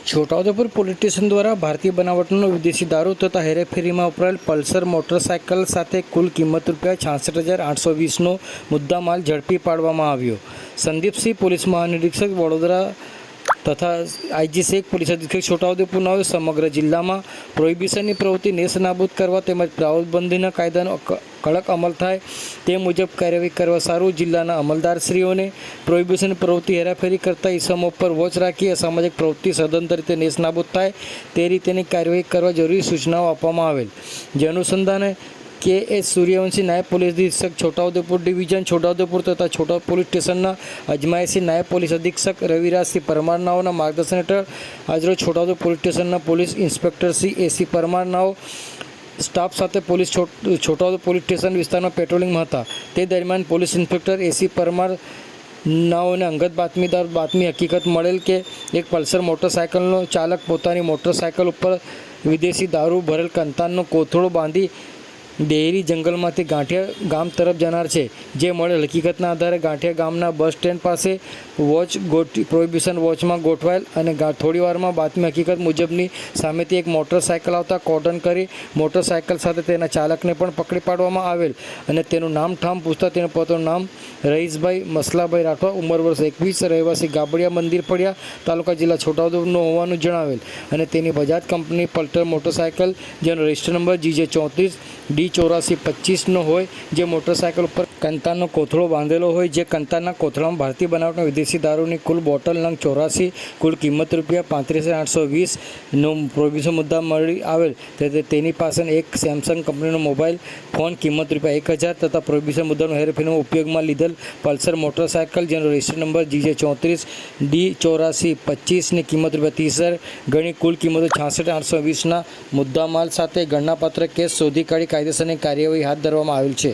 Chhota Udepur police station દ્વારા ભારતીય બનાવટનો વિદેશી દારૂ તથા હેરાફેરીમાં વપરાયેલ પલ્સર મોટરસાયકલ સાથે કુલ કિંમત ₹66,820નો મુદ્દામાલ ઝડપી પાડવામાં આવ્યો. સંદીપસિંહ પોલીસ મહાનિરીક્ષક વડોદરા તથા આઈજી શેખ પોલીસ અધિક્ષક છોટાઉદેપુરના સમગ્ર જિલ્લામાં પ્રોહિબિશનની પ્રવૃત્તિ નેસ્તનાબૂદ કરવા તેમજ દારૂબંધીના કાયદાનો કડક અમલ થાય તે મુજબ કાર્યવાહી કરવા સારું જિલ્લાના અમલદારશ્રીઓને પ્રોહિબિશનની પ્રવૃત્તિ હેરાફેરી કરતા ઇસમો પર વોચ રાખી અસામાજિક પ્રવૃત્તિ સદંતર રીતે નેસ્તનાબૂદ થાય તે રીતેની કાર્યવાહી કરવા જરૂરી સૂચનાઓ આપવામાં આવેલ. જે અનુસંધાને કે.એસ. સૂર્યવંશી નાયબ પોલીસ અધિક્ષક છોટાઉદેપુર ડિવિઝન છોટાઉદેપુર તથા છોટાઉદેપુર પોલીસ સ્ટેશનના અજમાયશી નાયબ પોલીસ અધિક્ષક રવિરાજસિંહ પરમારનાઓના માર્ગદર્શન હેઠળ આજરોજ છોટાઉદેપુર પોલીસ સ્ટેશનના પોલીસ ઇન્સ્પેક્ટર શ્રી એસી પરમારનાઓ સ્ટાફ સાથે છોટાઉદેપુર પોલીસ સ્ટેશન વિસ્તારમાં પેટ્રોલિંગમાં હતા. તે દરમિયાન પોલીસ ઇન્સ્પેક્ટર એસી પરમાર નાઓને અંગત બાતમી હકીકત મળેલ કે એક પલ્સર મોટરસાયકલનો ચાલક પોતાની મોટરસાયકલ ઉપર વિદેશી દારૂ ભરેલ કંતાનનો કોથળો બાંધી ડેરી જંગલમાંથી ગાંઠિયા ગામ તરફ જનાર છે. જે મળેલ હકીકતના આધારે ગાંઠિયા ગામના બસ સ્ટેન્ડ પાસે પ્રોહિબિશન વોચમાં ગોઠવાયેલ અને થોડીવારમાં બાતમી હકીકત મુજબની સામેથી એક મોટરસાયકલ આવતા કોર્ડન કરી મોટરસાયકલ સાથે તેના ચાલકને પણ પકડી પાડવામાં આવેલ અને તેનું નામ ઠામ પૂછતા તેનું પોતાનું નામ રહીશભાઈ મસલાભાઈ રાઠવા, ઉંમર વર્ષ 21, રહેવાસી ગાબડિયા મંદિર ફળિયા, તાલુકા જિલ્લા છોટાઉદેપુરનો હોવાનું જણાવેલ અને તેની બજાજ કંપની પલ્સર મોટરસાયકલ જેનો રજિસ્ટર નંબર GJ34D8425નો હોય. જે મોટરસાયકલ ઉપર કંતાનનો કોથળો બાંધેલો હોય. જે કંતાનના કોથળામાં ભારતીય બનાવટના વિદેશી દારૂની કુલ બોટલ નંગ 84, કુલ કિંમત ₹35,820નો પ્રોહિબિશન મુદ્દા મળી આવેલ. તેની પાસે એક સેમસંગ કંપનીનો મોબાઈલ ફોન કિંમત ₹1,000 તથા પ્રોહિબિશન મુદ્દાનો હેરાફેરીમાં ઉપયોગમાં લીધેલ પલ્સર મોટરસાયકલ જેનો રજિસ્ટર નંબર GJ34D8425ની કિંમત ₹30,000 ગણી કુલ કિંમત 66,820ના મુદ્દામાલ સાથે ગણનાપાત્ર કેસ શોધી કાઢી કાયદેસરની કાર્યવાહી હાથ ધરવામાં આવેલ છે.